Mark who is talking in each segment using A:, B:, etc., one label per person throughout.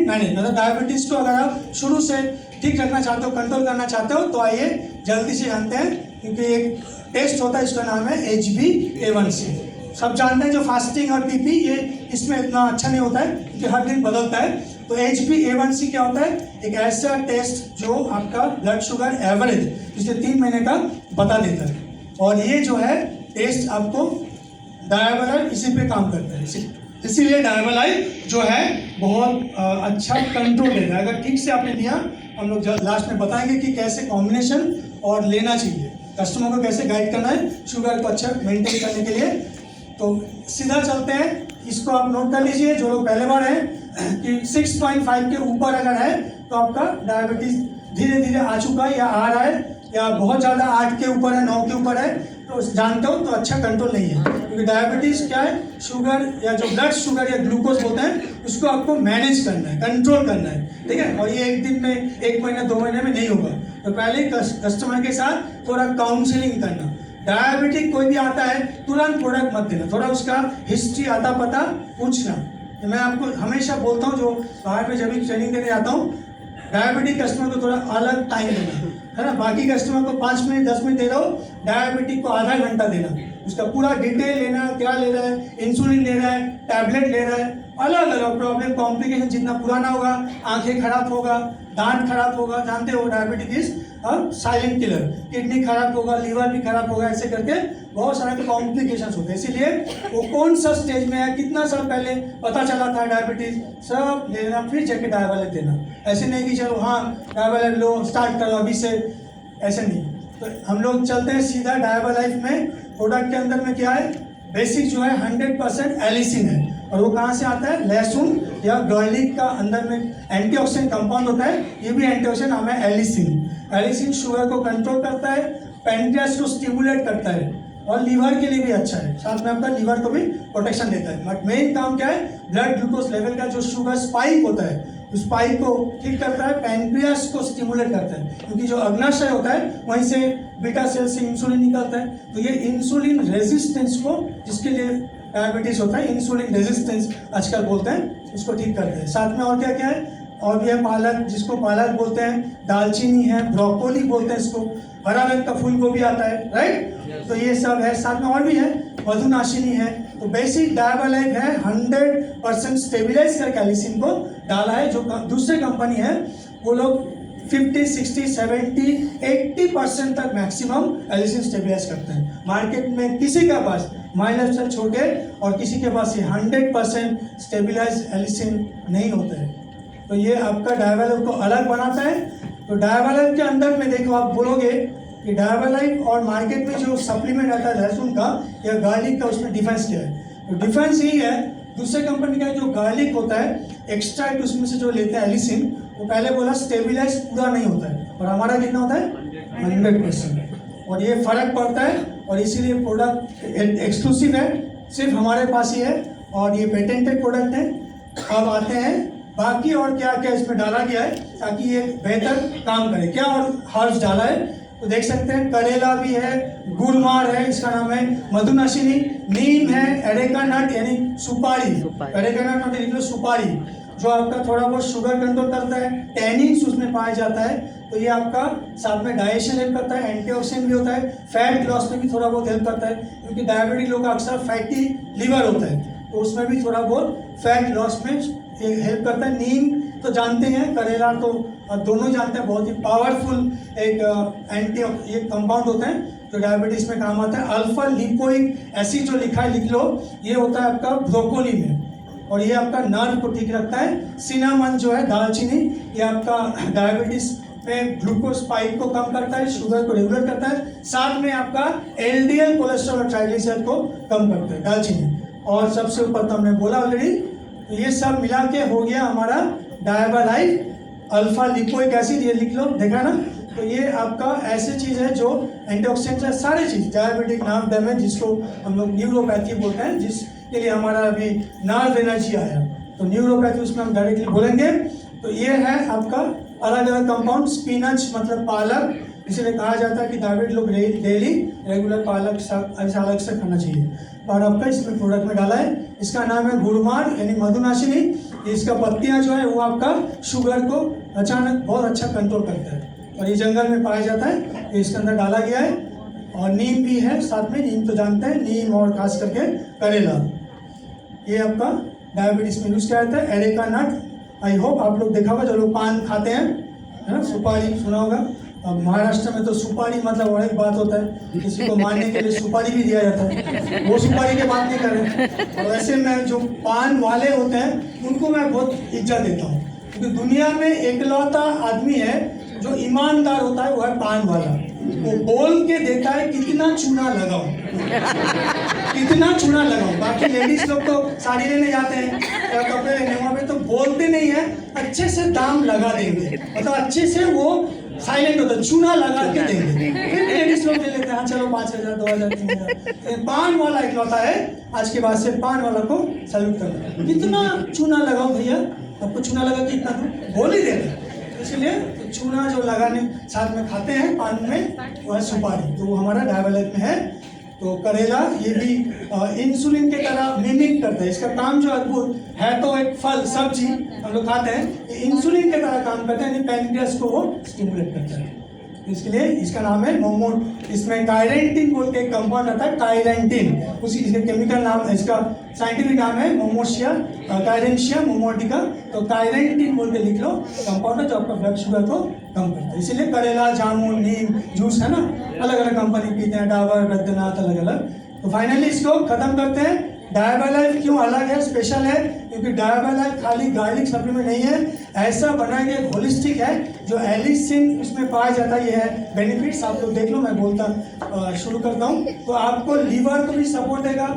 A: Manage, मतलब diabetes को अगर आप शुरू से ठीक रखना चाहते हो, कंट्रोल करना चाहते हो, तो आइए जल्दी से जानते हैं, क्योंकि एक टेस्ट होता है, इसका नाम है HbA1c। सब जानते हैं जो फास्टिंग और पीपी, ये इसमें इतना अच्छा नहीं होता है क्योंकि हर दिन बदलता है। तो HbA1c क्या होता है? एक ऐसा टेस्ट जो आपका ब्लड शुगर एवरेज पिछले 3 महीने का बता देता है, और ये जो है टेस्ट आपको डायबोलाइफ इसी पे काम करता है। इसीलिए डायबोलाइफ जो है बहुत अच्छा कंट्रोल देता है। अगर ठीक से आपने लिया, हम लोग लास्ट में बताएंगे कि कैसे कॉम्बिनेशन और लेना चाहिए, कस्टमर को कैसे गाइड करना है शुगर को अच्छा मेंटेन करने के लिए। तो सीधा चलते हैं, इसको आप नोट कर लीजिए जो लोग पहले बार हैं कि 6.5 के ऊपर अगर है तो आपका डायबिटीज़ धीरे धीरे आ चुका है या आ रहा है, या बहुत ज़्यादा 8 के ऊपर है, 9 के ऊपर है, तो जानते हो तो अच्छा कंट्रोल नहीं है। क्योंकि डायबिटीज़ क्या है? शुगर या जो ब्लड शुगर या ग्लूकोज बोलते हैं, उसको आपको मैनेज करना है, कंट्रोल करना है, ठीक है। और ये एक दिन में, 1 महीने 2 महीने में नहीं होगा। तो पहले कस्टमर के साथ थोड़ा काउंसलिंग करना। डायबिटिक कोई भी आता है तुरंत प्रोडक्ट मत देना, थोड़ा उसका हिस्ट्री आता पता पूछना। तो मैं आपको हमेशा बोलता हूँ, जो बाहर में जब भी ट्रेनिंग देने आता हूँ, डायबिटिक कस्टमर को थोड़ा अलग टाइम देना है ना। बाकी कस्टमर को 5 मिनट 10 मिनट दे दो, डायबिटिक को आधा घंटा देना, उसका पूरा डिटेल लेना, क्या ले रहा है, इंसुलिन ले रहा है, टैबलेट ले रहा है, अलग अलग प्रॉब्लम कॉम्प्लिकेशन, जितना पुराना होगा, आंखें खराब होगा, दांत खराब होगा, जानते हो diabetic is silent killer, kidney खराब होगा, लीवर भी खराब होगा, ऐसे करके बहुत सारे कॉम्प्लिकेशंस होते हैं। इसीलिए वो कौन सा स्टेज में है, कितना साल पहले पता चला था डायबिटीज, सब लेना, फिर जाके डायबोलाइफ देना। ऐसे नहीं कि चलो हाँ डायबोलाइफ लो, स्टार्ट करो अभी से, ऐसे नहीं। तो हम लोग चलते हैं सीधा डायबोलाइफ में। प्रोडक्ट के अंदर में क्या है? बेसिक जो है 100% एलिसिन है, और वो कहाँ से आता है? लहसुन या गार्लिक का अंदर में एंटीऑक्सीडेंट कंपाउंड होता है, ये भी एंटीऑक्सीडेंट नाम है एलिसिन। एलिसिन शुगर को कंट्रोल करता है, पैनक्रियास को स्टिमुलेट करता है, और लीवर के लिए भी अच्छा है, साथ में आपका लीवर को भी प्रोटेक्शन देता है। बट मेन काम क्या है? ब्लड ग्लूकोज लेवल का जो शुगर स्पाइक होता है, उस स्पाइक को ठीक करता है, पैनक्रियास को स्टिमुलेट करता है, क्योंकि जो अग्नाशय होता है वहीं से बीटा सेल से इंसुलिन निकलता है। तो ये इंसुलिन रेजिस्टेंस को, जिसके लिए डायबिटीज होता है, इंसुलिन रेजिस्टेंस आजकल बोलते हैं, उसको ठीक करते हैं। साथ में और क्या क्या है? और भी है पालक, जिसको पालक बोलते हैं, दालचीनी है, ब्रोकोली बोलते हैं इसको, हरा रंग का फूल गोभी आता है, राइट। तो ये सब है, साथ में और भी है, मधुनाशिनी है। तो बेसिक डायबोलाइफ है 100% स्टेबिलाइज करके एलिसिन को डाला है। जो दूसरे कंपनी है वो लोग 50, 60, 70, 80% तक मैक्सिमम एलिसिन स्टेबिलाइज करते हैं। मार्केट में किसी के पास माइनस से छोटे और किसी के पास ये 100% स्टेबिलाइज एलिसिन नहीं होता है। तो ये आपका डायबोलाइफ को अलग बनाता है। तो डायबोलाइफ के अंदर में देखो, आप बोलोगे कि डायबोलाइफ और मार्केट में जो सप्लीमेंट आता है लहसुन का या गार्लिक का, उसमें डिफरेंस क्या है? तो डिफरेंस यही है, दूसरे कंपनी का जो गार्लिक होता है, एक्स्ट्रैक्ट उसमें से जो लेते हैं एलिसिन, वो पहले बोला स्टेबिलाइज पूरा नहीं होता है, और हमारा कितना होता है? 100%। और ये फर्क पड़ता है, और इसीलिए प्रोडक्ट एक्सक्लूसिव है, सिर्फ हमारे पास ही है, और ये पेटेंटेड प्रोडक्ट है। अब आते हैं बाकी और क्या क्या इसमें डाला गया है ताकि ये बेहतर काम करे। क्या और हर्ब्स डाला है तो देख सकते हैं, करेला भी है, गुलमार है, इसका नाम है मधुनाशिनी, नीम है, एरेका नट यानी सुपारी, एरेका नट मतलब निकलो सुपारी, जो आपका थोड़ा बहुत शुगर कंट्रोल करता है, टैनिन्स उसमें पाया जाता है। तो ये आपका साथ में डाइजेशन हेल्प करता है, एंटीऑक्सीडेंट भी होता है, फैट लॉस में भी थोड़ा बहुत हेल्प करता है, क्योंकि डायबिटिक लोग का अक्सर फैटी लीवर होता है, तो उसमें भी थोड़ा बहुत फैट लॉस में हेल्प करता है। नीम तो जानते हैं, करेला तो दोनों जानते हैं, बहुत ही पावरफुल एक एंटी ये कंपाउंड होता है जो डायबिटीज़ में काम आता है। अल्फा लिपोइक एसिड जो लिखा है लिख लो, ये होता है आपका ब्रोकोली में, और ये आपका नर्व को ठीक रखता है। सिनामन जो है, दालचीनी, ये आपका डायबिटीज़ में ग्लूकोज स्पाइक को कम करता है, शुगर को रेगुलेट करता है, साथ में आपका LDL कोलेस्ट्रॉल और ट्राइग्लिसराइड को कम करता है दालचीनी। और सबसे ऊपर तो हमने बोला ऑलरेडी, तो ये सब मिला के हो गया हमारा डायबोलाइफ। अल्फा लिपोइक एसिड ये लिख लो, देखा ना। तो ये आपका ऐसी चीज़ है जो एंटीऑक्सीडेंट है, सारी चीज़ डायबिटिक नर्व डैमेज, जिसको हम लोग न्यूरोपैथी बोलते हैं, जिसके लिए हमारा अभी नर्व एनर्जी आया, तो न्यूरोपैथी उसमें हम डायरेक्टली बोलेंगे। तो ये है आपका अलग अलग कंपाउंड। स्पिनच मतलब पालक, इसलिए कहा जाता है कि डायबिटिक लोग डेली रेगुलर पालक साग ऐसा अलग से खाना चाहिए। और आपका इसमें प्रोडक्ट में डाला है, इसका नाम है गुड़मार यानी मधुनाशिनी। इसका पत्तियाँ जो है वो आपका शुगर को अचानक बहुत अच्छा कंट्रोल करता है और ये जंगल में पाया जाता है, तो इसके अंदर डाला गया है। और नीम भी है साथ में, नीम तो जानते हैं, नीम और खास करके करेला, ये आपका डायबिटीज़ में यूज़ किया जाता है। एरेका नट, आई होप आप लोग देखा होगा जो लोग पान खाते हैं, है ना, सुपारी सुना होगा। अब महाराष्ट्र में तो सुपारी मतलब और एक बात होता है, किसी को मारने के लिए सुपारी भी दिया जाता है, वो सुपारी की बात नहीं कर रहे। और वैसे मैं जो पान वाले होते हैं उनको मैं बहुत इज्जत देता हूँ, क्योंकि दुनिया में एकलौता आदमी है जो ईमानदार होता है, वो है पान वाला। वो बोल के देता है कितना चूना लगाओ, कितना चूना लगाओ। बाकी लेडीज लोग तो साड़ी लेने जाते हैं या कपड़े लेने, वहाँ पे तो बोलते नहीं है, अच्छे से दाम लगा देंगे, मतलब अच्छे से वो साइलेंट होता है, चूना लगा के देंगे। फिर लेडीज लोग ले लेते हैं, हाँ चलो 5,000 2,000 3,000। पान वाला इकलौता है, आज के बाद से पान वाला को सैल्यूट करना। कितना चूना लगाओ भैया, आपको चूना लगा के इतना दो, बोल ही देते हैं। इसलिए तो चूना जो लगाने साथ में खाते हैं पान में, वो है सुपारी, तो वो हमारा डायबिटीज में है। तो करेला ये भी इंसुलिन के तरह मिमिक करता है, इसका काम जो अद्भुत है, तो एक फल सब्जी हम लोग खाते हैं, ये इंसुलिन के तरह काम करता है, यानी पैनक्रियास को वो स्टिमुलेट करता है। इसलिए इसका नाम है मोमो। इसमें कायरेंटिन बोल के एक कंपाउंड आता है, कायरेंटिन, उसी इसके केमिकल नाम, इसका साइंटिफिक नाम है मोमोशिया कायरेंशिया मोमोटिका। तो कायरेंटिन बोल के लिख लो, कंपाउंड है जो आपका ब्लड शुगर को कम करता है। इसीलिए करेला, जामुन, नीम जूस है ना, अलग अलग कंपनी पीते हैं, डाबर, बैद्यनाथ, अलग अलग। तो फाइनली इसको खत्म करते हैं। डायबालाइफ क्यों अलग है, स्पेशल है, क्योंकि डायबालाइफ खाली गार्लिक सप्लीमेंट नहीं है, ऐसा बनाया गया होलिस्टिक है, जो एलिसिन इसमें पाया जाता है। ये है बेनिफिट्स, आप लोग देख लो, मैं बोलता शुरू करता हूँ। तो आपको लीवर को भी सपोर्ट देगा,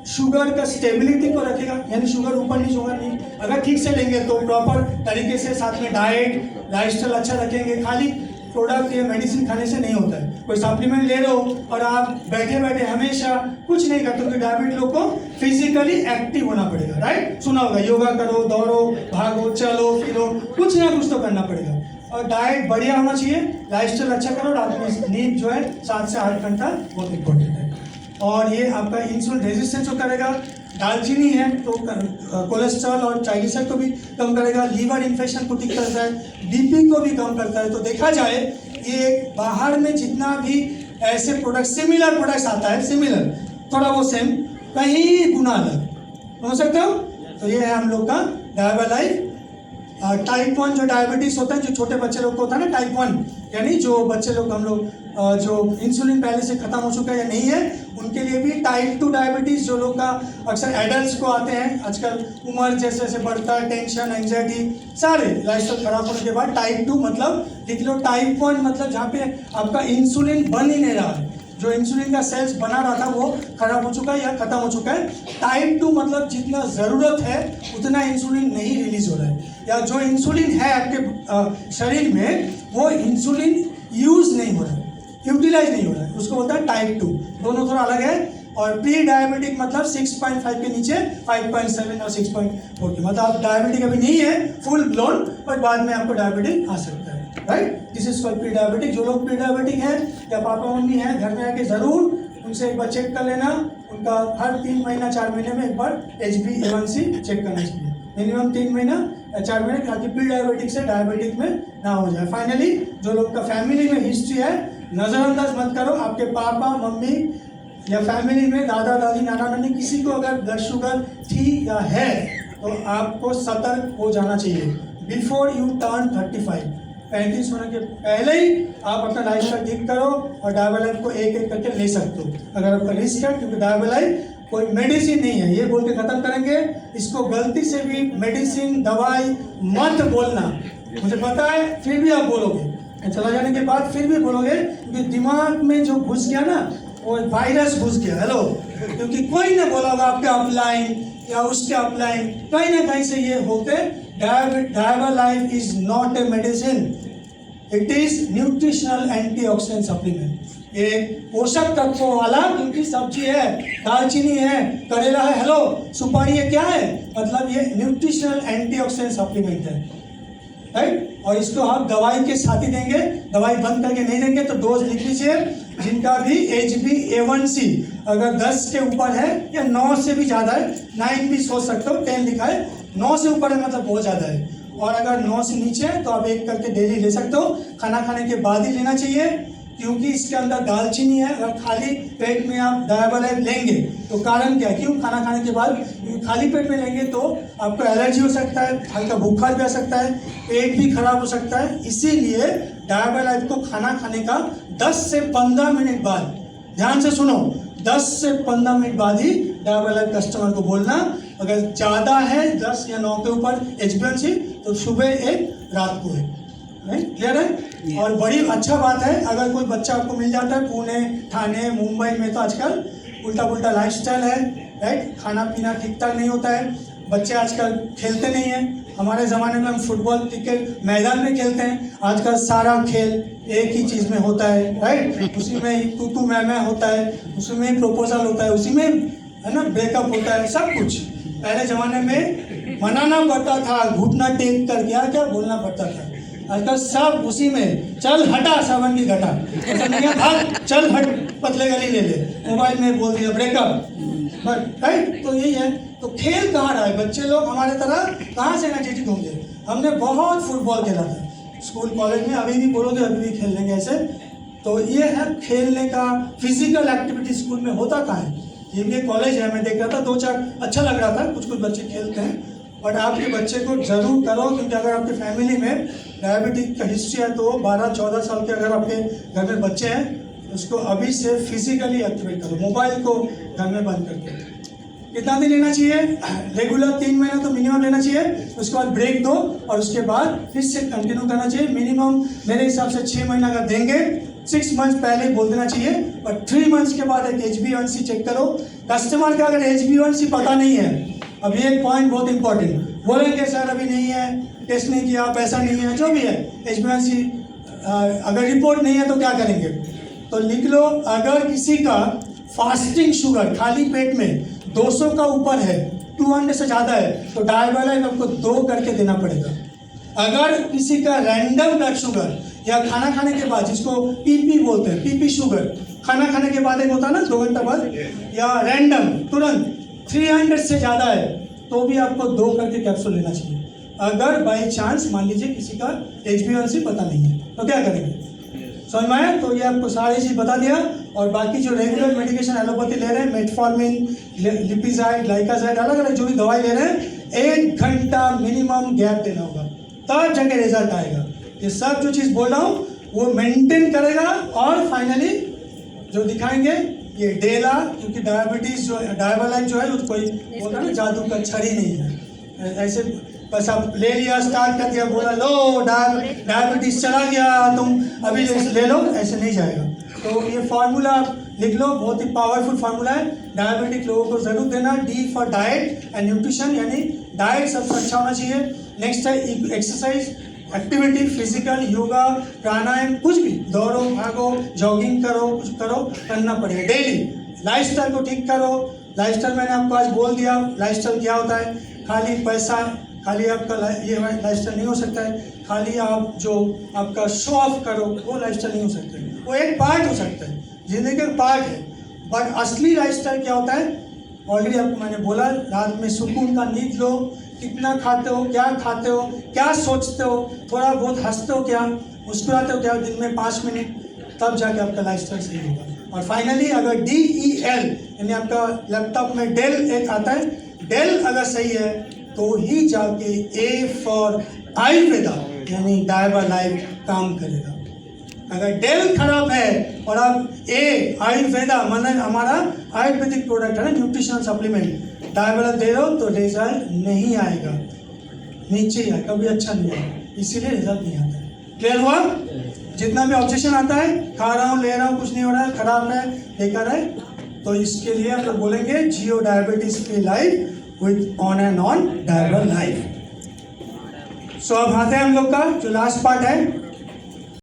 A: शुगर का स्टेबिलिटी को रखेगा, यानी शुगर ऊपर नीचे होगा नहीं, अगर ठीक से लेंगे तो प्रॉपर तरीके से, साथ में डाइट लाइफस्टाइल अच्छा रखेंगे। खाली प्रोडक्ट या मेडिसिन खाने से नहीं होता है, कोई सप्लीमेंट ले लो और आप बैठे बैठे हमेशा कुछ नहीं करते, क्योंकि डायबिटिक लोग को फिजिकली एक्टिव होना पड़ेगा, राइट। सुना होगा, योगा करो, दौड़ो, भागो, चलो फिरो, कुछ ना कुछ तो करना पड़ेगा। और डाइट बढ़िया होना चाहिए, लाइफस्टाइल अच्छा करो, रात में नींद जो है 7 से 8 घंटा बहुत इंपॉर्टेंट है। और ये आपका इंसुलिन रेजिस्टेंस को करेगा। दालचीनी है तो कोलेस्ट्रॉल और ट्राइग्लिसराइड को भी कम करेगा, लीवर इन्फेक्शन को ठीक करता है, बीपी को भी कम करता है। तो देखा जाए ये बाहर में जितना भी ऐसे प्रोडक्ट, सिमिलर प्रोडक्ट्स आता है, सिमिलर थोड़ा वो सेम, कहीं गुना अलग, समझ सकते हो। तो ये है हम लोग का डायबालाइफ। टाइप 1 जो डायबिटीज़ होता है, जो छोटे बच्चे लोग को होता है ना, टाइप 1, यानी जो बच्चे लोग हम लोग जो इंसुलिन पहले से ख़त्म हो चुका है या नहीं है, उनके लिए भी टाइप 2 डायबिटीज़ जो लोग का अक्सर एडल्ट को आते हैं, आजकल उम्र जैसे जैसे बढ़ता है, टेंशन, एंजाइटी, सारे लाइफस्टाइल खराब होने के बाद टाइप 2 मतलब लिख लो। टाइप 1 मतलब जहाँ पे आपका इंसुलिन बन ही नहीं रहा है, जो इंसुलिन का सेल्स बना रहा था वो खराब हो चुका है या ख़त्म हो चुका है। टाइप 2 मतलब जितना ज़रूरत है उतना इंसुलिन नहीं रिलीज हो रहा है, या जो इंसुलिन है आपके शरीर में वो इंसुलिन यूज़ नहीं हो रहा है, यूटिलाइज नहीं हो रहा है, उसको बोलता है टाइप 2। दोनों थोड़ा अलग है। और प्री डायबिटिक मतलब 6.5 के नीचे 5.7 और 6.4 के, मतलब आप डायबिटिक अभी नहीं है फुल ब्लोन, बट बाद में आपको डायबिटिक आ सकता है, right. This is called pre diabetic. जो लोग प्री डायबिटिक हैं या पापा मम्मी हैं, घर में आके ज़रूर उनसे एक बार चेक कर लेना, उनका हर 3 महीना 4 महीने में एक बार HbA1c चेक करना चाहिए, मिनिमम 3 महीना या 4 महीने, ताकि प्री डायबिटिक से डायबिटिक में ना हो जाए। फाइनली जो लोग का फैमिली में हिस्ट्री है, नज़रअंदाज मत करो। आपके पापा मम्मी या फैमिली में दादा दादी नाना नानी किसी को अगर ब्लड शुगर थी या है, तो आपको सतर्क हो जाना चाहिए बिफोर यू टर्न 35। 35 होने के पहले ही आप अपना लाइफ स्टाइल ठीक करो और डायबिलाइफ को एक एक करके ले सकते हो अगर आपका रिस्क है, क्योंकि डायबिलाइफ कोई मेडिसिन नहीं है, ये बोल के ख़त्म करेंगे। इसको गलती से भी मेडिसिन दवाई मत बोलना, मुझे पता है, फिर भी आप बोलोगे, चला जाने के बाद फिर भी बोलोगे, क्योंकि दिमाग में जो घुस गया ना, वो वायरस घुस गया। हेलो, क्योंकि कोई ने बोला होगा आपके अपलाइन या उसके अपलाइन, कहीं ना कहीं से ये होते। Diabalife is not a medicine, it is nutritional antioxidant supplement. ये पोषक तत्वों वाला, क्योंकि सब्जी है, दालचीनी है, करेला है, हेलो सुपारी है, क्या है, मतलब ये न्यूट्रिशनल एंटीऑक्सीडेंट सप्लीमेंट है। राइट। और इसको आप दवाई के साथ ही देंगे, दवाई बंद करके नहीं देंगे। तो डोज लिख लीजिए, जिनका भी HbA1c अगर 10 के ऊपर है या 9 से भी ज़्यादा है, 9 भी सोच सकते हो, 10 लिखा है, 9 से ऊपर है मतलब बहुत ज़्यादा है, और अगर 9 से नीचे है तो आप एक करके डेली ले सकते हो। खाना खाने के बाद ही लेना चाहिए, क्योंकि इसके अंदर दालचीनी है। अगर खाली पेट में आप डायबलाइफ लेंगे तो कारण क्या है, क्यों खाना खाने के बाद खाली पेट में लेंगे तो आपको एलर्जी हो सकता है, हल्का बुखार भी आ सकता है, पेट भी खराब हो सकता है। इसीलिए डायबलाइफ को खाना खाने का 10 से 15 मिनट बाद, ध्यान से सुनो, 10 से 15 मिनट बाद ही डायबलाइफ कस्टमर को बोलना। अगर ज़्यादा है 10 या 9 के ऊपर HbA1c तो सुबह एक, रात को एक, क्लियर है। और बड़ी अच्छा बात है, अगर कोई बच्चा आपको मिल जाता है पुणे, ठाणे, मुंबई में, तो आजकल उल्टा पुल्टा लाइफस्टाइल है, राइट। खाना पीना ठीक ठाक नहीं होता है, बच्चे आजकल खेलते नहीं हैं। हमारे ज़माने में हम फुटबॉल क्रिकेट मैदान में खेलते हैं, आजकल सारा खेल एक ही चीज़ में होता है, राइट। उसी में ही तू मैं होता है, उसी में ही प्रपोजल होता है, उसी में है ना ब्रेकअप होता है, सब कुछ। पहले ज़माने में मनाना पड़ता था, घुटना टेक कर क्या बोलना पड़ता था। आजकल सब उसी में, चल हटा सावन की घटा, ऐसा नहीं है, भाग चल हट पतले गली ले ले, मोबाइल में बोल दिया ब्रेकअप, बट राइट। तो यही है। तो खेल कहाँ रहा है, बच्चे लोग हमारे तरह कहाँ से एनर्जेटिक होंगे। हमने बहुत फुटबॉल खेला था स्कूल कॉलेज में, अभी भी बोलोगे अभी भी खेल लेंगे ऐसे। तो ये है खेलने का, फिजिकल एक्टिविटी स्कूल में होता कहाँ है। ये भी एक कॉलेज है, मैं देख रहा था 2-4 अच्छा लग रहा था, कुछ बच्चे खेलते हैं। बट आपके बच्चे को ज़रूर करो, क्योंकि अगर आपकी फैमिली में डायबिटीज का हिस्ट्री है तो 12-14 साल के अगर आपके घर में बच्चे हैं, उसको अभी से फिजिकली एक्टिवेट करो। मोबाइल को घर में बंद करके कितना दिन लेना चाहिए, रेगुलर 3 महीना तो मिनिमम लेना चाहिए, उसके बाद ब्रेक दो और उसके बाद फिर से कंटिन्यू करना चाहिए। मिनिमम मेरे हिसाब से 6 महीना अगर देंगे, 6 मंथ्स पहले बोल देना चाहिए, और 3 मंथ्स के बाद एक HbA1c चेक करो। कस्टमर का अगर HbA1c पता नहीं है, अब ये एक पॉइंट बहुत इंपॉर्टेंट, बोलेंगे सर अभी नहीं है, टेस्ट नहीं किया, पैसा नहीं है, जो भी है, HbA1c अगर रिपोर्ट नहीं है तो क्या करेंगे। तो लिख लो, अगर किसी का फास्टिंग शुगर खाली पेट में 200 का ऊपर है, 200 से ज़्यादा है, तो डायबलाइफ आपको 2 करके देना पड़ेगा। अगर किसी का रैंडम ब्लड शुगर या खाना खाने के बाद, जिसको PP बोलते हैं, PP शुगर, खाना खाने के बाद एक होता है ना 2 घंटा बाद, या रैंडम तुरंत 300 से ज़्यादा है, तो भी आपको 2 करके कैप्सूल लेना चाहिए। अगर बाई चांस मान लीजिए किसी का HbA1c पता नहीं है तो क्या करेंगे, समझ में आया। तो ये आपको सारी चीज़ बता दिया। और बाकी जो रेगुलर मेडिकेशन एलोपैथी ले रहे हैं, मेटफॉर्मिन, लिपिजाइड, ग्लाइकाजाइड, अलग अलग जो भी दवाई ले रहे हैं, 1 घंटा मिनिमम गैप देना होगा, तब जाके रिजल्ट आएगा। ये सब जो चीज़ बोल रहा हूँ वो मेंटेन करेगा। और फाइनली जो दिखाएंगे ये डेला, क्योंकि डायबिटीज़ जो डायबलाइफ जो है वो कोई बोलता है ना जादू का छड़ी नहीं है, ऐसे बस आप ले लिया, स्टार्ट कर दिया, बोला लो डायबिटीज़ चला गया, तुम अभी ले लो, ऐसे नहीं जाएगा। तो ये फार्मूला आप लिख लो, बहुत ही पावरफुल फार्मूला है। डायबिटिक लोगों को जरूर देना, D for diet and nutrition, यानी डाइट सबसे अच्छा होना चाहिए। नेक्स्ट है एक्सरसाइज, एक्टिविटी, फिजिकल, योगा, प्राणायाम, कुछ भी, दौड़ो, भागो, जॉगिंग करो, कुछ करो, करना पड़ेगा डेली। लाइफस्टाइल को ठीक करो। लाइफस्टाइल मैंने आपको आज बोल दिया, लाइफस्टाइल क्या होता है। खाली पैसा, खाली आपका ये लाइफस्टाइल नहीं हो सकता है। खाली आप जो आपका शो ऑफ करो वो लाइफस्टाइल नहीं हो सकता है, वो एक पार्ट हो सकता है, जिंदगी का पार्ट है। बट असली लाइफस्टाइल क्या होता है, ऑलरेडी आपको मैंने बोला, रात में सुकून का नींद लो, कितना खाते हो, क्या सोचते हो, थोड़ा बहुत हंसते हो क्या, मुस्कुराते हो क्या, दिन में 5 मिनट, तब जाके आपका लाइफस्टाइल सही होगा। और फाइनली अगर DEL यानी आपका लैपटॉप में डेल एक आता है, डेल अगर सही है तो ही जाके A फॉर आयुर्वेदा यानी डायबलाइफ काम करेगा। अगर डेल खराब है और आप A आयुर्वेदा मतलब हमारा आयुर्वेदिक प्रोडक्ट है ना, न्यूट्रिशनल सप्लीमेंट, डायबलाइफ दे रहे हो तो रिजल्ट नहीं आएगा, नीचे ही आएगा, कभी अच्छा नहीं आएगा, इसीलिए रिजल्ट नहीं आता है। क्लियर हुआ। जितना भी ऑब्जेक्शन आता है, खा रहा हूँ, ले रहा हूँ, कुछ नहीं हो रहा है, खराब है, बेकार है, तो इसके लिए हम लोग बोलेंगे जियो diabetes free life with on and on Diabalife. So अब आते हैं हम लोग का जो लास्ट पार्ट है,